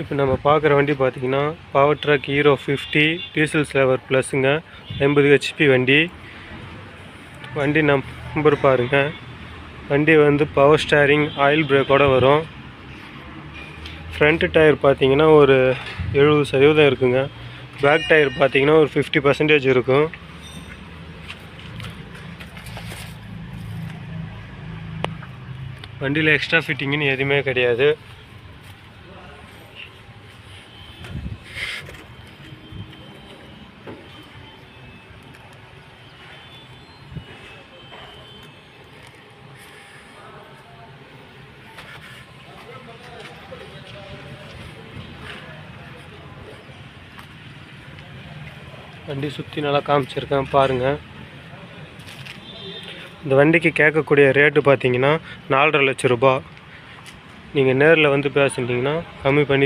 இப்போ நம்ம பார்க்குற வண்டி பார்த்திங்கன்னா பவர் ட்ரக் ஹீரோ 50 டீசல் ஸ்லேவர் ப்ளஸ்ஸுங்க. 50 HP வண்டி. வண்டி நம்பர் பாருங்கள். வண்டி வந்து பவர் ஸ்டேரிங் ஆயில் பிரேக்கோடு வரும். ஃப்ரண்ட்டு டயர் பார்த்திங்கன்னா ஒரு 70% இருக்குங்க. பேக் டயர் பார்த்திங்கன்னா ஒரு 50% இருக்கும். வண்டியில் எக்ஸ்ட்ரா ஃபிட்டிங்னு எதுவுமே கிடையாது. வண்டி சுற்றி நல்லா காமிச்சிருக்கேன் பாருங்கள். இந்த வண்டிக்கு கேட்கக்கூடிய ரேட்டு பார்த்தீங்கன்னா 4,50,000 ரூபா. நீங்கள் நேரில் வந்து பேசுனீங்கன்னா கம்மி பண்ணி